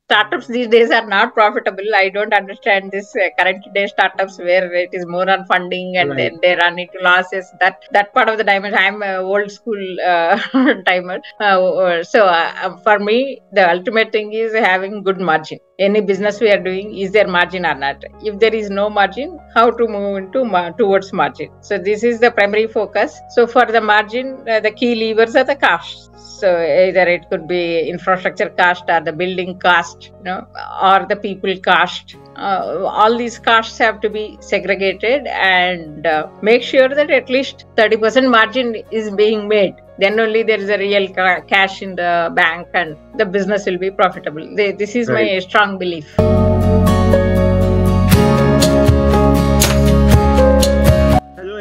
startups these days are not profitable. I don't understand this current day startups where it is more on funding and then they run into losses. That part of the diamond, I'm a old school timer. For me, the ultimate thing is having good margin. Any business we are doing, is there margin or not? If there is no margin, how to move into towards margin? So this is the primary focus. So for the margin, the key levers are the costs. So either it could be infrastructure cost or the building cost, or the people cost. All these costs have to be segregated and make sure that at least 30% margin is being made. Then only there is a real cash in the bank and the business will be profitable. This is my strong belief.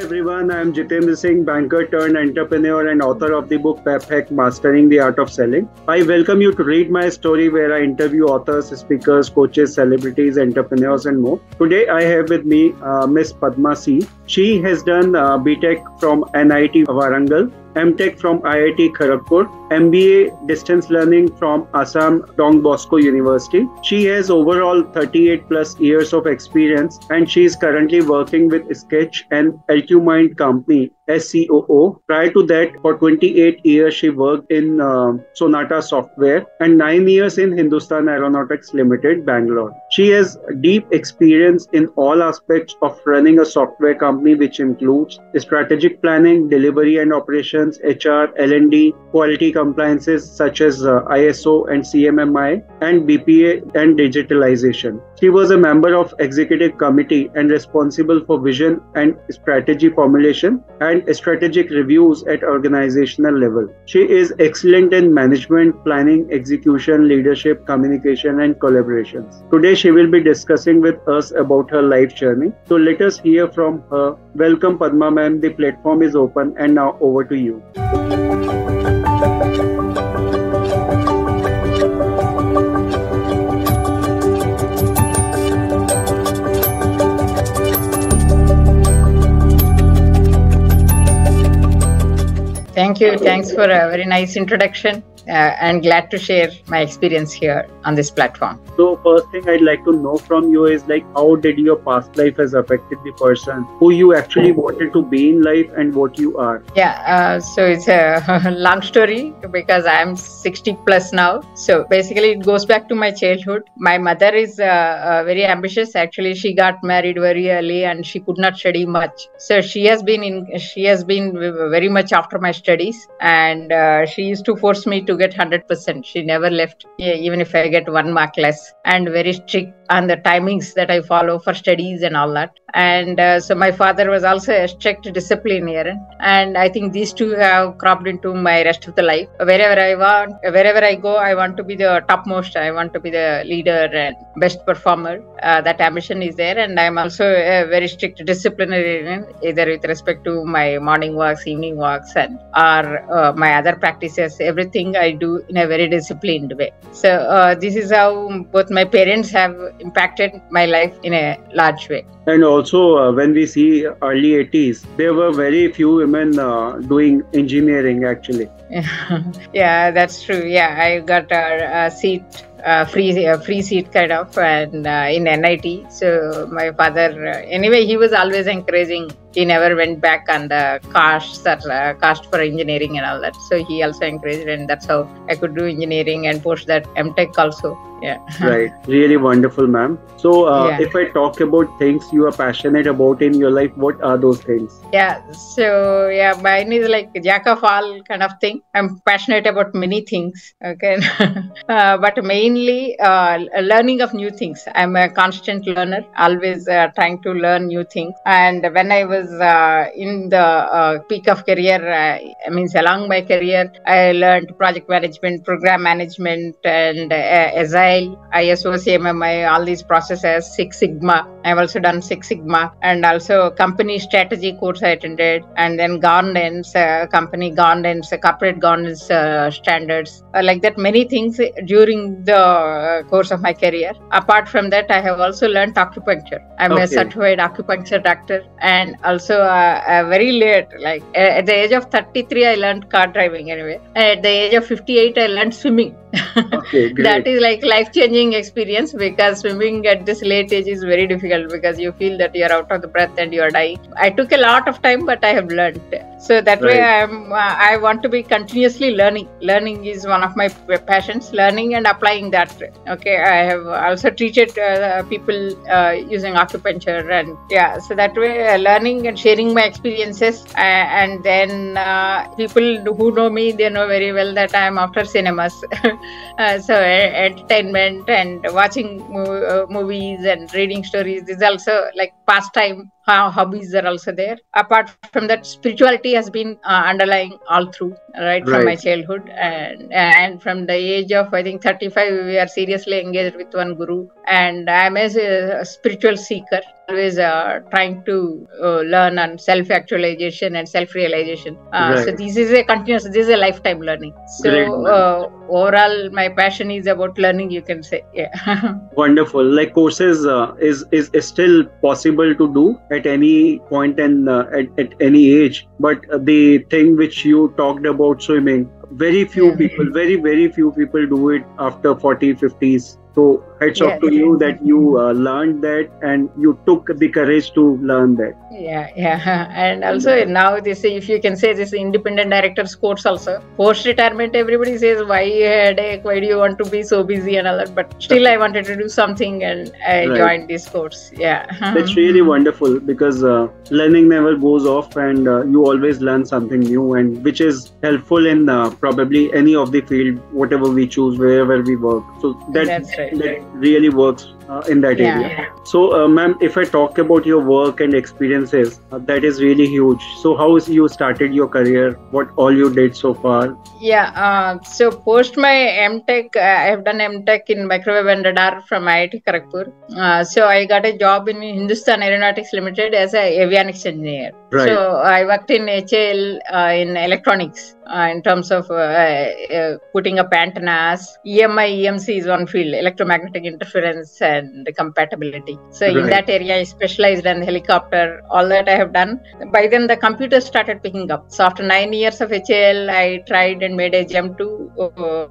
Everyone, I am Jitendra Singh, banker turned entrepreneur and author of the book B.Tech Mastering the Art of Selling. I welcome you to read my story where I interview authors, speakers, coaches, celebrities, entrepreneurs and more. Today I have with me Ms Padma C. She has done B.Tech from NIT Warangal, M.Tech from IIT Kharagpur, MBA distance learning from Assam Donbosco University. She has overall 38 plus years of experience and she is currently working with Scketch and Altumind company as COO. Prior to that, for 28 years, she worked in Sonata Software and 9 years in Hindustan Aeronautics Limited, Bangalore. She has deep experience in all aspects of running a software company, which includes strategic planning, delivery and operations, HR, L&D, quality compliances such as ISO and CMMI, and BPA and digitalization. She was a member of executive committee and responsible for vision and strategy formulation and strategic reviews at organizational level. She is excellent in management, planning, execution, leadership, communication and collaborations. Today she will be discussing with us about her life journey. So let us hear from her. Welcome Padma ma'am, the platform is open and now over to you. Thank you. Thanks for a very nice introduction. And glad to share my experience here on this platform. So first thing I'd like to know from you is how did your past life has affected the person who you actually wanted to be in life and what you are? Yeah, so it's a long story because I'm 60 plus now. So basically it goes back to my childhood. My mother is very ambitious. Actually, she got married very early and she could not study much. So she has been very much after my studies and she used to force me to get 100%. She never left, even if I get 1 mark less, and very strict on the timings that I follow for studies and all that. And so my father was also a strict disciplinarian, and I think these two have cropped into my rest of the life. Wherever I go, I want to be the topmost. I want to be the leader and best performer. That ambition is there, and I'm also a very strict disciplinarian, either with respect to my morning walks, evening walks, or my other practices. Everything I do in a very disciplined way. So this is how both my parents have impacted my life in a large way. And also when we see early 80s, there were very few women doing engineering actually. Yeah, that's true. Yeah, I got a seat, free seat kind of, and in NIT. So my father, anyway, he was always encouraging. He never went back on the cost for engineering and all that. So he also encouraged, and that's how I could do engineering and post that M.Tech also. Yeah. Right. Really wonderful, ma'am. So if I talk about things you are passionate about in your life, what are those things? Yeah. So mine is like jack of all kind of thing. I'm passionate about many things. Okay. But mainly learning of new things. I'm a constant learner, always trying to learn new things. And when I was in the peak of career, along my career, I learned project management, program management, and Agile, ISO, CMMI, all these processes, Six Sigma, I've also done Six Sigma, and also company strategy course I attended, and then governance, company governance, corporate governance standards, like that, many things during the course of my career. Apart from that, I have also learned acupuncture. I'm a certified acupuncture doctor, and also very late, like at the age of 33, I learned car driving anyway. At the age of 58, I learned swimming. That is like life-changing experience, because swimming at this late age is very difficult, because you feel that you are out of the breath and you are dying. I took a lot of time, but I have learned. So that way I want to be continuously learning. Learning is one of my passions, learning and applying that. Okay, I have also treated people using acupuncture, and so that way learning and sharing my experiences, and then people who know me, they know very well that I am after cinemas. So entertainment and watching movies and reading stories is also like pastime. Hobbies are also there. Apart from that, spirituality has been underlying all through, right from my childhood, and from the age of I think 35, we are seriously engaged with one guru, and I am a spiritual seeker, always trying to learn on self-actualization and self-realization. So this is a continuous, this is a lifetime learning. So overall, my passion is about learning, you can say. Wonderful. Like courses is still possible to do at any point and at any age, but the thing which you talked about, swimming, very few people, very few people do it after 40, 50s. So hats off to you that you learned that and you took the courage to learn that. And also now this, if you can say, this independent director's course also. Post-retirement, everybody says, why headache, why do you want to be so busy and all that? But still I wanted to do something, and I joined this course. That's really wonderful, because learning never goes off, and you always learn something new, and which is helpful in probably any of the field, whatever we choose, wherever we work. So that really works in that area. So ma'am, if I talk about your work and experiences, that is really huge. So how you started your career, what all you did so far? So post my M.Tech, I have done M.Tech in microwave and radar from IIT Kharagpur. So I got a job in Hindustan Aeronautics Limited as an avionics engineer. So I worked in HAL in electronics in terms of putting up antennas. EMI, EMC is one field, electromagnetic interference and compatibility. So in that area, I specialized in helicopter. All that I have done. By then, the computers started picking up. So after 9 years of HAL, I tried and made a jump to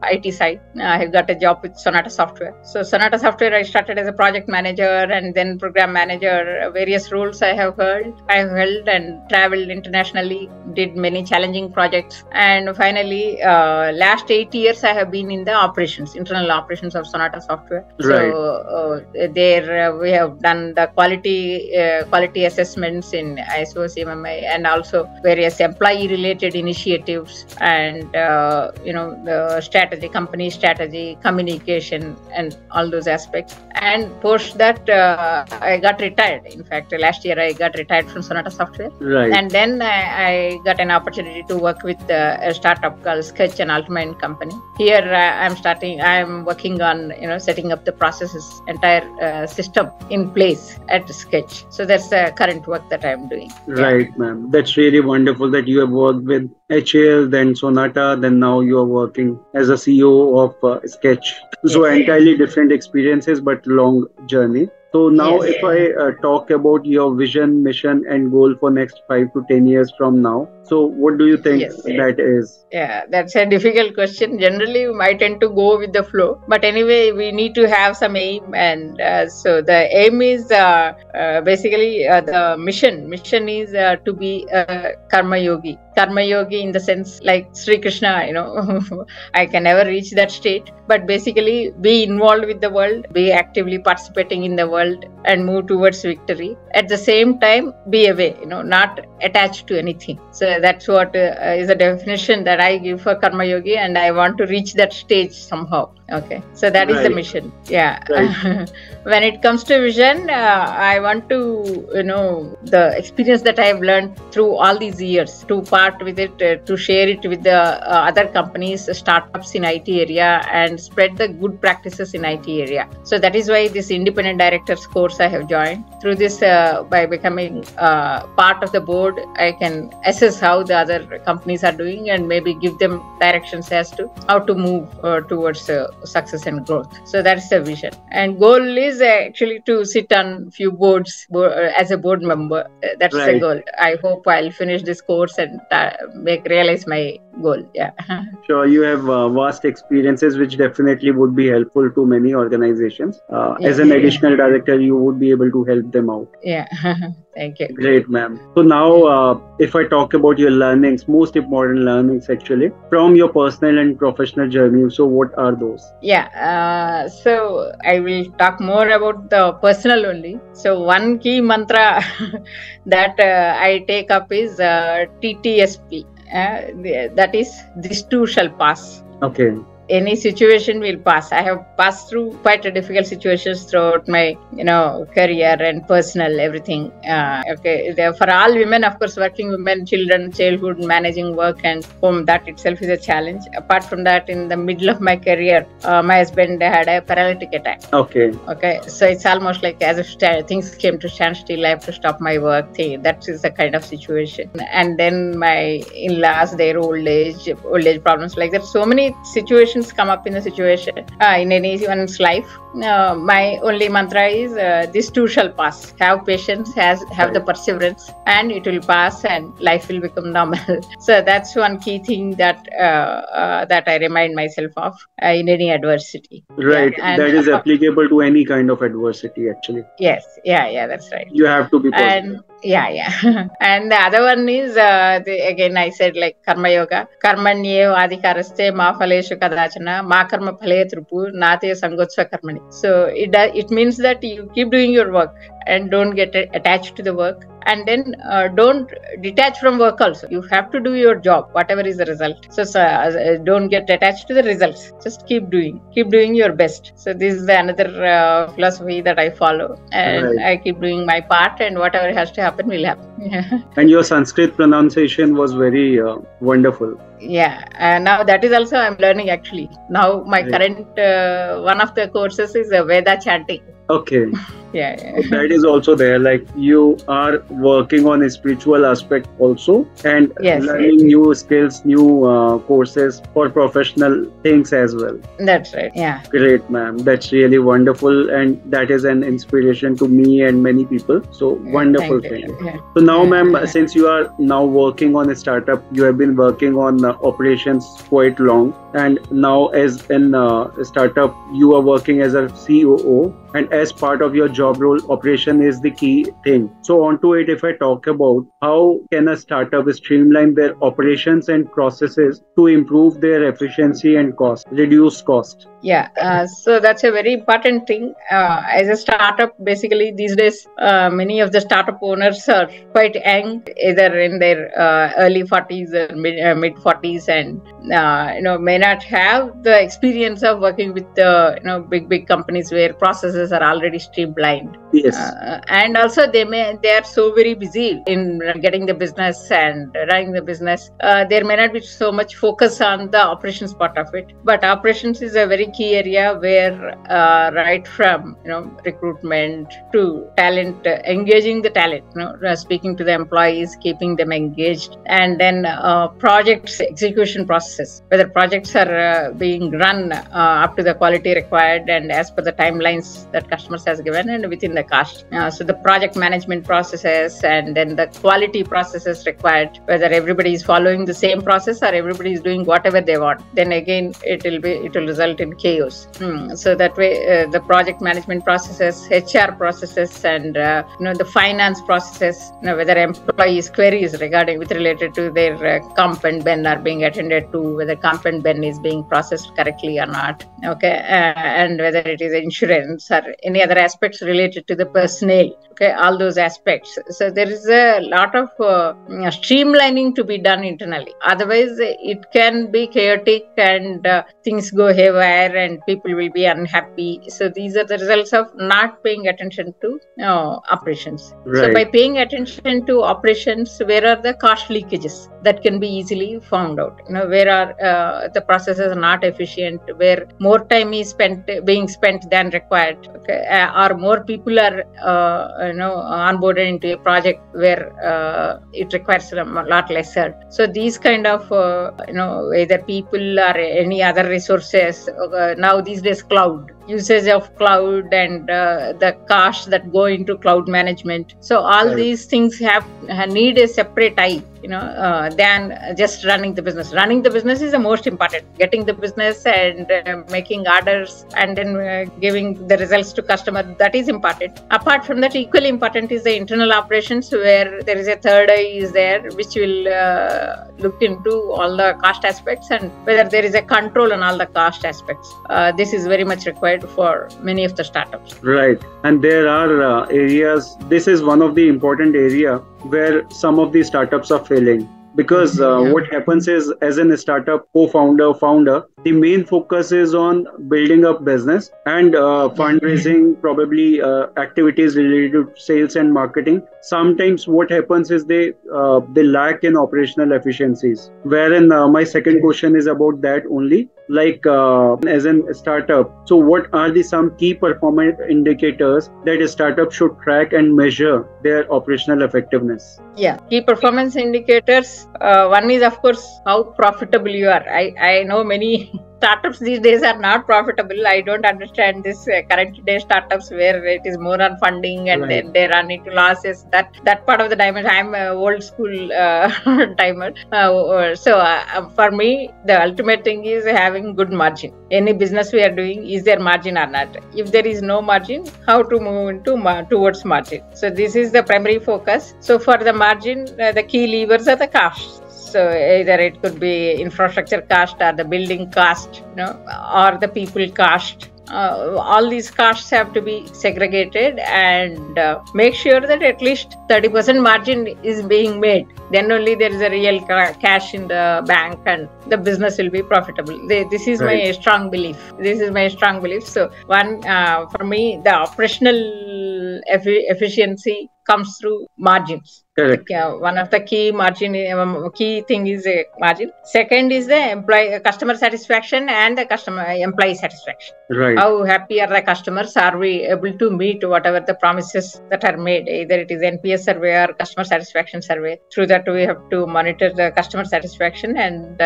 IT side. I have got a job with Sonata Software. So Sonata Software, I started as a project manager and then program manager. Various roles I have held and traveled internationally, did many challenging projects. And finally, last 8 years, I have been in the operations, internal operations of Sonata Software. So there we have done the quality assessments in ISO, CMMI, and also various employee-related initiatives, and the strategy, company strategy, communication, and all those aspects. And post that, I got retired. In fact, last year I got retired from Sonata Software. And then I got an opportunity to work with a startup called Scketch, an Altumind company. Here I'm working on setting up the processes, entire system in place at Scketch. So that's the current work that I'm doing. Ma'am. That's really wonderful that you have worked with HAL, then Sonata, then now you are working as a CEO of Scketch. So entirely different experiences, but long journey. So now if I talk about your vision, mission and goal for next 5 to 10 years from now, so what do you think that is? That's a difficult question. Generally, we might tend to go with the flow. But anyway, we need to have some aim. And so the aim is basically the mission. Mission is to be a karma yogi. Karma yogi in the sense like Sri Krishna, I can never reach that state. But basically be involved with the world, be actively participating in the world and move towards victory. At the same time, be away, not attached to anything. So that's what is a definition that I give for Karma Yogi, and I want to reach that stage somehow. Okay, so that is the mission. When it comes to vision, I want to, the experience that I have learned through all these years, to part with it, to share it with the other companies, startups in IT area, and spread the good practices in IT area. So that is why this independent director officers course I have joined. Through this, by becoming part of the board, I can assess how the other companies are doing and maybe give them directions as to how to move towards success and growth. So that's the vision. And goal is actually to sit on few boards as a board member. That's the goal. I hope I'll finish this course and realize my goal. Yeah. Sure, you have vast experiences which definitely would be helpful to many organizations. As an additional director, you would be able to help them out. Yeah. Thank you. Great, ma'am. So now, if I talk about your learnings, most important learnings actually from your personal and professional journey. So what are those? Yeah. So I will talk more about the personal only. So one key mantra that I take up is TTSP. That is, this too shall pass. Okay. Any situation will pass. I have passed through quite a difficult situations throughout my, career and personal everything. For all women, of course, working women, children, childhood, managing work and home, that itself is a challenge. Apart from that, in the middle of my career, my husband had a paralytic attack. Okay. So it's almost like as if things came to standstill. I have to stop my work. That is the kind of situation. And then my in-laws, their old age problems like that. So many situations come up in the situation in anyone's life. My only mantra is this too shall pass. Have patience, have the perseverance, and it will pass and life will become normal. So that's one key thing that I remind myself of in any adversity. Right. Yeah, that is applicable to any kind of adversity actually. Yes. Yeah, that's right. You have to be positive. And and the other one is again I said like karma yoga. Karmanyev adhikaraste ma phaleshu kadachana ma karma phale trupu nate sangotsva karmani. So it means that you keep doing your work and don't get attached to the work, and then don't detach from work also. You have to do your job, whatever is the result. So don't get attached to the results. Just keep doing your best. So this is another philosophy that I follow, and I keep doing my part, and whatever has to happen will happen. And your Sanskrit pronunciation was very wonderful. Yeah, now that is also I'm learning actually. Now my current one of the courses is Veda chanting. Okay. Yeah. That is also there. Like you are working on a spiritual aspect also, and learning new skills, new courses for professional things as well. That's right. Yeah. Great, ma'am. That's really wonderful, and that is an inspiration to me and many people. So wonderful thing. Yeah. So now, ma'am, since you are now working on a startup, you have been working on operations quite long, and now as in a startup, you are working as a COO. And as part of your job role, operation is the key thing. So onto it, if I talk about how can a startup streamline their operations and processes to improve their efficiency and reduce cost. Yeah, so that's a very important thing. As a startup, basically these days, many of the startup owners are quite young, either in their early 40s or mid 40s, and may not have the experience of working with big companies where processes are already streamlined. Yes. And also they are so very busy in getting the business and running the business. There may not be so much focus on the operations part of it, but operations is a very key area where right from recruitment to talent, engaging the talent, speaking to the employees, keeping them engaged, and then projects execution processes, whether projects are being run up to the quality required and as per the timelines that customers has given and within the cost. So the project management processes and then the quality processes required, whether everybody is following the same process or everybody is doing whatever they want, then again it will result in chaos. So that way the project management processes, HR processes, and the finance processes, whether employees queries related to their comp and ben are being attended to, whether comp and ben is being processed correctly or not, and whether it is insurance or any other aspects related to the personnel, all those aspects. So there is a lot of streamlining to be done internally. Otherwise, it can be chaotic and things go haywire and people will be unhappy. So these are the results of not paying attention to operations. Right. So by paying attention to operations, where are the cost leakages that can be easily found out? Where are the processes are not efficient, where more time is being spent than required, okay, or more people are onboarded into a project where it requires a lot lesser. So these kind of either people or any other resources now these days, cloud usage of cloud and the costs that go into cloud management. So all these things need a separate eye, than just running the business. Running the business is the most important. Getting the business and making orders and then giving the results to customer, that is important. Apart from that, equally important is the internal operations, where there is a third eye is there, which will look into all the cost aspects and whether there is a control on all the cost aspects. This is very much required for many of the startups. Right. And there are areas, this is one of the important area where some of these startups are failing. Because what happens is, as a startup founder, the main focus is on building up business and fundraising, probably activities related to sales and marketing. Sometimes what happens is they lack in operational efficiencies. Wherein my second question is about that only. Like as a startup, so what are some key performance indicators that a startup should track and measure their operational effectiveness? Yeah, key performance indicators. One is, of course, how profitable you are. I know many startups these days are not profitable. I don't understand this current day startups where it is more on funding and then they run into losses. That part of the diamond, I'm an old school timer. So for me, the ultimate thing is having good margin. Any business we are doing, is there margin or not? If there is no margin, how to move into towards margin? So this is the primary focus. So for the margin, the key levers are the costs. So either it could be infrastructure cost or the building cost, or the people cost. All these costs have to be segregated and make sure that at least 30% margin is being made. Then only there is a real cash in the bank and the business will be profitable. This is my strong belief. So one, for me, the operational efficiency comes through margins. Correct. One of the key thing is a margin. Second is the customer satisfaction and the employee satisfaction. Right. How happy are the customers? Are we able to meet whatever the promises that are made? Either it is NPS survey or customer satisfaction survey. Through that, we have to monitor the customer satisfaction, and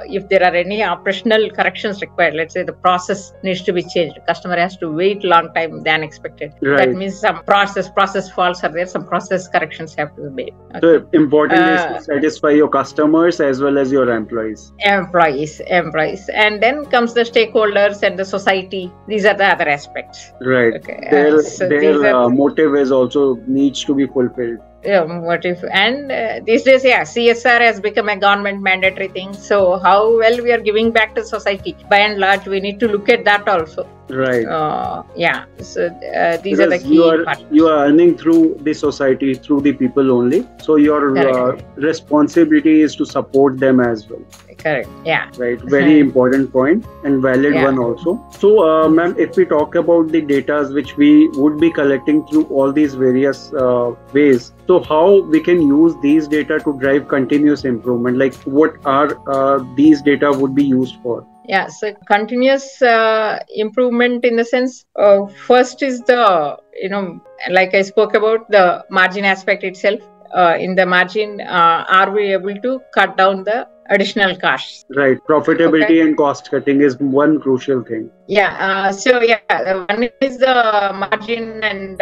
if there are any operational corrections required, let's say the process needs to be changed, customer has to wait long time than expected. Right. That means some process faults are there, some process corrections have to be made. Okay. So important is to satisfy your customers as well as your employees. Employees. And then comes the stakeholders and the society. These are the other aspects. Right. Okay. Their motive is also needs to be fulfilled. Motive. And these days, CSR has become a government mandatory thing. So how well we are giving back to society, by and large, we need to look at that also. Right. So these are the key parts. You are earning through the society, through the people only. So your responsibility is to support them as well. Correct. Yeah. Right. Very important point and valid one also. So, ma'am, if we talk about the data which we would be collecting through all these various ways, so how we can use these data to drive continuous improvement? Like what are these data would be used for? Yeah, so continuous improvement in the sense, first is the, like I spoke about the margin aspect itself. In the margin, are we able to cut down the additional costs? Right. Profitability and cost cutting is one crucial thing. One is the margin and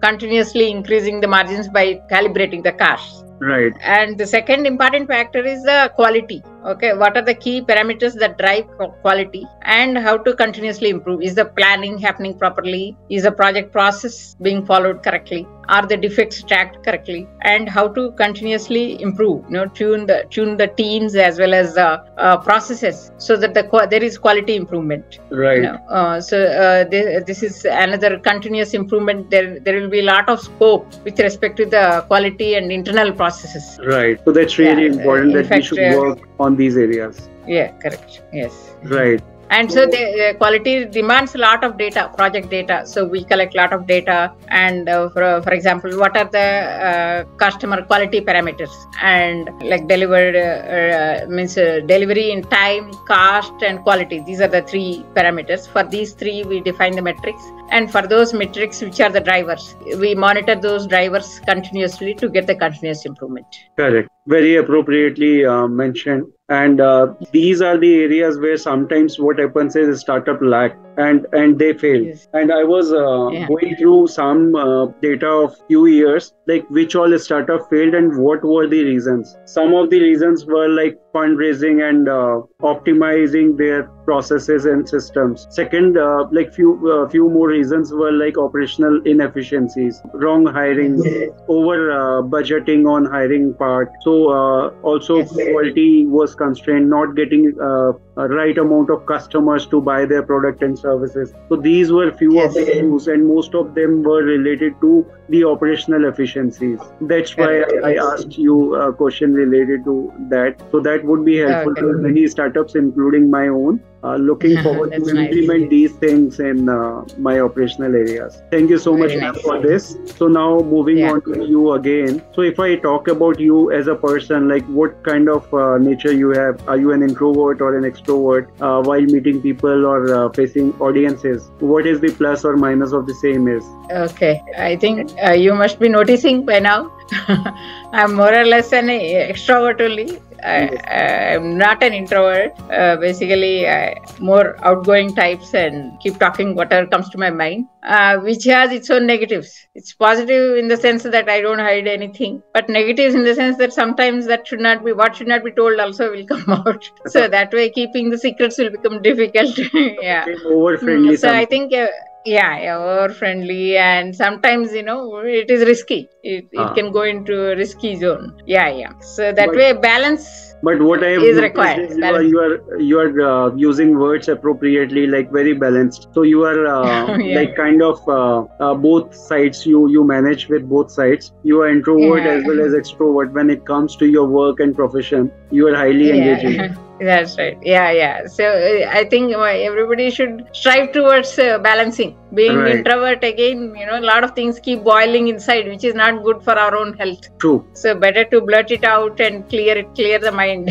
continuously increasing the margins by calibrating the costs. Right. And the second important factor is the quality. Okay, what are the key parameters that drive quality and how to continuously improve? Is the planning happening properly? Is the project process being followed correctly? Are the defects tracked correctly? And how to continuously improve? Tune the teams as well as the processes so that there is quality improvement. Right. This is another continuous improvement. There will be a lot of scope with respect to the quality and internal processes. Right. So that's really important that we should work on these areas. Yeah, correct. Yes. Right. And so the quality demands a lot of data, project data. So we collect a lot of data, and for example, what are the customer quality parameters, and like delivered means delivery in time, cost, and quality. These are the three parameters. For these three, we define the metrics, and for those metrics, which are the drivers, we monitor those drivers continuously to get the continuous improvement. Correct. Very appropriately mentioned. And these are the areas where sometimes what happens is a startup lack and they fail. Yes. And I was going through some data of few years, like which all startup failed and what were the reasons. Some of the reasons were like fundraising and optimizing their processes and systems. Second, like few more reasons were like operational inefficiencies, wrong hiring, over budgeting on hiring part. So also quality was constrained, not getting a right amount of customers to buy their product and services. So these were few of the issues, and most of them were related to the operational efficiencies. That's why I asked you a question related to that. So that would be helpful to many startups, including my own. Looking forward to implement these things in my operational areas. Thank you so much for this. So now moving on to you again. So if I talk about you as a person, like what kind of nature you have? Are you an introvert or an extrovert while meeting people or facing audiences? What is the plus or minus of the same is? Okay, I think you must be noticing by now. I'm more or less an extrovert only. I'm not an introvert. Basically, more outgoing types and keep talking whatever comes to my mind, which has its own negatives. It's positive in the sense that I don't hide anything, but negatives in the sense that sometimes that should not be told also will come out. So that way, keeping the secrets will become difficult. Over-friendly. So I think. Over friendly, and sometimes it is risky. It can go into a risky zone. So that way balance. But what I have is required. You are using words appropriately, like very balanced. So you are like kind of both sides. You manage with both sides. You are introvert as well as extrovert. When it comes to your work and profession, you are highly engaging. That's right. So I think everybody should strive towards balancing. Being introvert, again, a lot of things keep boiling inside, which is not good for our own health. True. So better to blurt it out and clear the mind.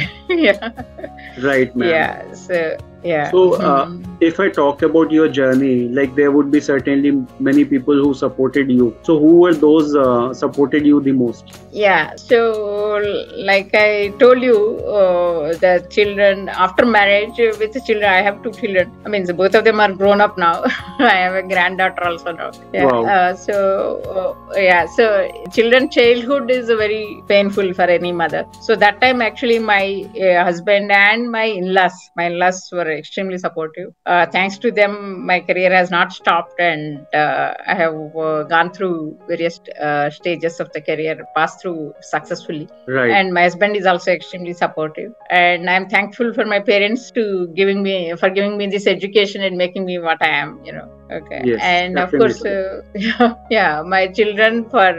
Right, ma'am. So if I talk about your journey, like there would be certainly many people who supported you. So who were those supported you the most? So like I told you, the children after marriage with the children, I have two children. I mean, both of them are grown up now. I have a granddaughter also now. Wow. So childhood is very painful for any mother. So that time actually my husband and my in-laws were extremely supportive. Thanks to them, my career has not stopped, and I have gone through various stages of the career, passed through successfully. Right. And my husband is also extremely supportive, and I'm thankful for my parents for giving me this education and making me what I am. Okay. Yes, and definitely. Of course, my children for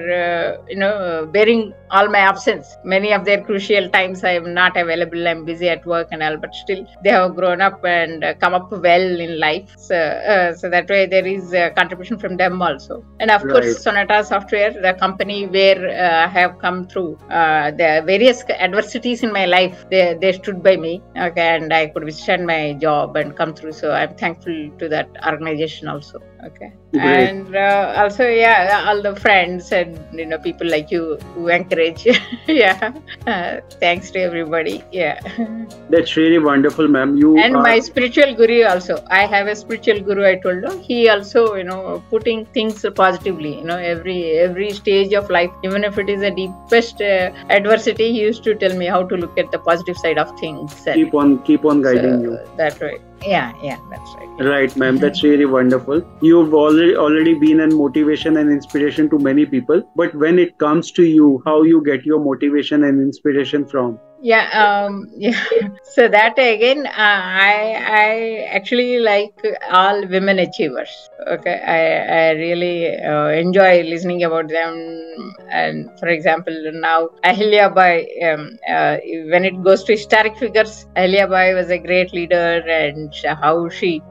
bearing all my absence. Many of their crucial times I am not available. I'm busy at work and all, but still they have grown up and come up well in life. So that way there is a contribution from them also. And of course, Sonata Software, the company where I have come through the various adversities in my life, they stood by me. Okay, and I could withstand my job and come through. So I'm thankful to that organization also. Okay. Great. And also all the friends and people like you who encourage. Thanks to everybody. That's really wonderful, ma'am. My spiritual guru also. I have a spiritual guru, I told you. He also putting things positively. Every stage of life, even if it is the deepest adversity, he used to tell me how to look at the positive side of things. Keep on guiding you. That's right. That's right. Right, ma'am. That's really wonderful. You've already been an motivation and inspiration to many people. But when it comes to you, how you get your motivation and inspiration from? Yeah. So that again, I actually like all women achievers. Okay, I really enjoy listening about them. And for example, now Ahilya Bai, when it goes to historic figures, Ahilya Bai was a great leader, and how she,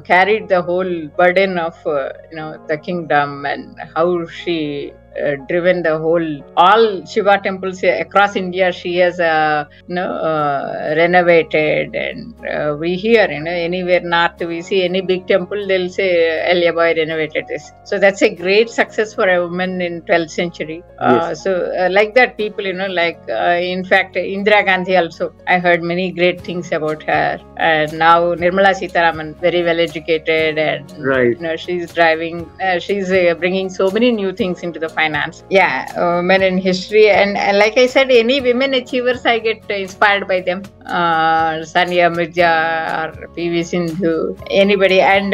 carried the whole burden of, the kingdom, and how she driven the whole all Shiva temples across India. She has renovated, and we hear anywhere north we see any big temple, they'll say Ahilya renovated this. So that's a great success for a woman in 12th century. Yes. So like that, people in fact Indira Gandhi also, I heard many great things about her. And now Nirmala Sitaraman, very well educated, and Right. she's driving, she's bringing so many new things into the finance. Women in history, and like I said, any women achievers, I get inspired by them. Sania Mirza or PV Sindhu, anybody, and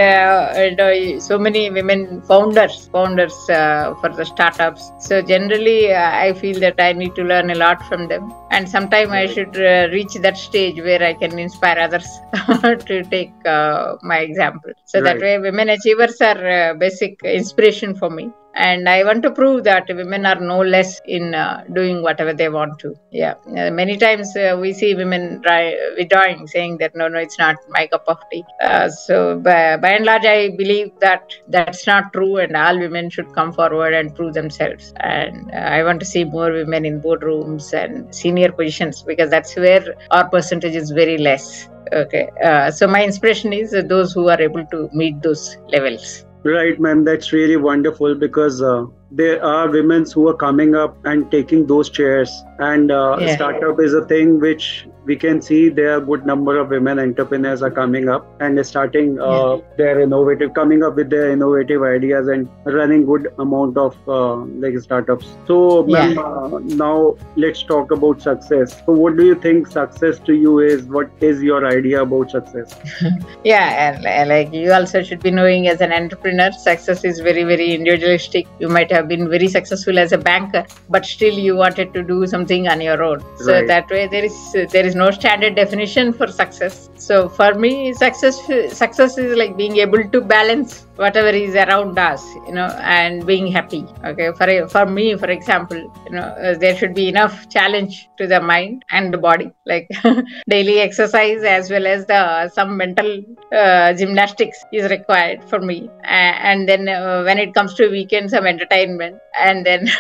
so many women founders for the startups. So generally, I feel that I need to learn a lot from them, and sometime I should reach that stage where I can inspire others to take my example. So that way, women achievers are basic inspiration for me. And I want to prove that women are no less in doing whatever they want to. Many times we see women withdrawing, saying that no, it's not my cup of tea. So by and large, I believe that that's not true, and all women should come forward and prove themselves. And I want to see more women in boardrooms and senior positions, because that's where our percentage is very less. Okay, so my inspiration is those who are able to meet those levels. Right, ma'am. That's really wonderful, because there are women who are coming up and taking those chairs. And startup is a thing which we can see there are a good number of women entrepreneurs are coming up and starting coming up with their innovative ideas and running good amount of startups. So, ma'am, now let's talk about success. So, what do you think success to you is? What is your idea about success? And like you also should be knowing, as an entrepreneur, success is very, very individualistic. You might have been very successful as a banker, but still you wanted to do something on your own. So that way there is no standard definition for success. So for me, success is like being able to balance whatever is around us, and being happy. Okay, for me, for example, there should be enough challenge to the mind and the body, like daily exercise as well as some mental gymnastics is required for me. And then when it comes to weekend, some entertainment, and then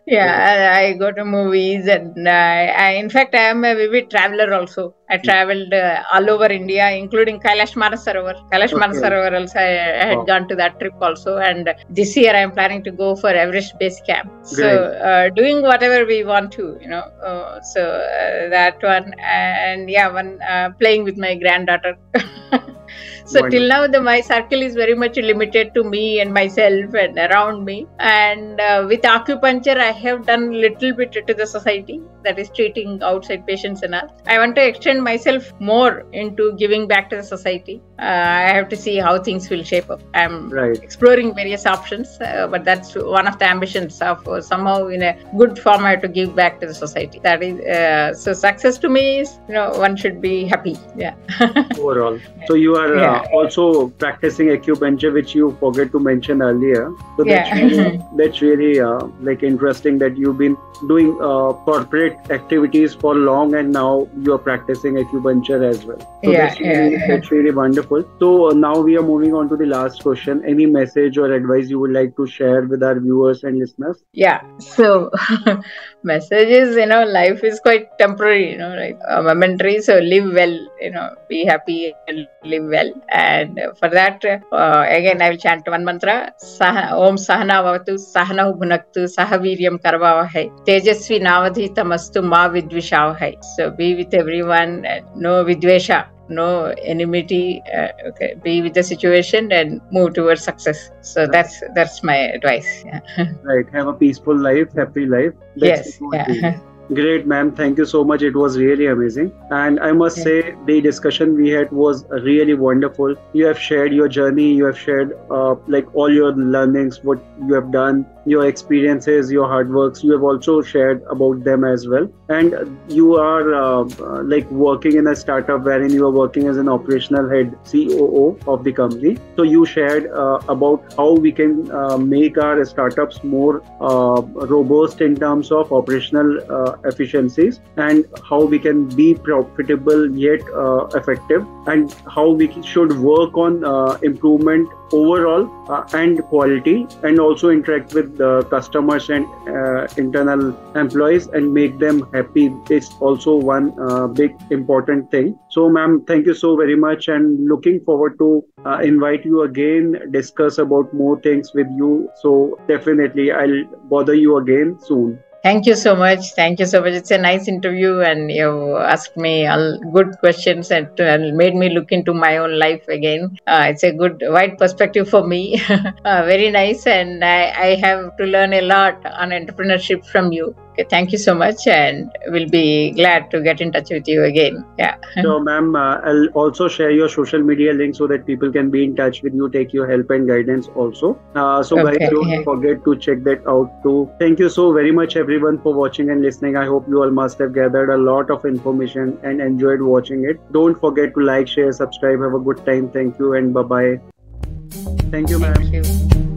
I go to movies, and in fact, I am a vivid traveler also. I traveled all over India, including Kailash Manasarovar. Manasarovar also, I had gone to that trip also. And this year I am planning to go for Everest Base Camp. So doing whatever we want to, that one. And one playing with my granddaughter. So wonderful. Till now, my circle is very much limited to me and myself and around me. And with acupuncture, I have done little bit to the society, that is treating outside patients and all. I want to extend myself more into giving back to the society. I have to see how things will shape up. I'm exploring various options, but that's one of the ambitions of somehow in a good form I have to give back to the society. That is so success to me is one should be happy. Overall. So you are also practicing acupuncture, which you forgot to mention earlier. So that's really interesting that you've been doing corporate activities for long, and now you're practicing acupuncture as well. So that's really wonderful. So now we are moving on to the last question. Any message or advice you would like to share with our viewers and listeners? So message is, life is quite temporary, momentary. So live well, be happy and live well. And for that, again, I will chant one mantra. Om Sahana Vavatu Sahanahu Bhunaktu Sahaviryam Karvavahai Tejasvi Navadhitamastu Ma Vidvishavahay. So be with everyone, no vidvesha, no enmity. Be with the situation and move towards success. So that's my advice. Right. Have a peaceful life, happy life. Yes. Great, ma'am. Thank you so much. It was really amazing. And I must say, the discussion we had was really wonderful. You have shared your journey, you have shared like all your learnings, what you have done, your experiences, your hard works. You have also shared about them as well. And you are like working in a startup wherein you are working as an operational head, COO of the company. So you shared about how we can make our startups more robust in terms of operational efficiencies, and how we can be profitable yet effective, and how we should work on improvement overall and quality, and also interact with the customers and internal employees and make them happy. It's also one big important thing. So ma'am, thank you so very much, and looking forward to invite you again, discuss about more things with you. So definitely I'll bother you again soon. Thank you so much. Thank you so much. It's a nice interview, and you asked me all good questions and made me look into my own life again. It's a good wide perspective for me. Very nice, and I have to learn a lot on entrepreneurship from you. Okay, thank you so much, and we'll be glad to get in touch with you again. Yeah. So, ma'am, I'll also share your social media link so that people can be in touch with you, take your help and guidance also. So, guys, don't forget to check that out too. Thank you so very much, everyone, for watching and listening. I hope you all must have gathered a lot of information and enjoyed watching it. Don't forget to like, share, subscribe. Have a good time. Thank you, and bye bye. Thank you, ma'am. Thank you.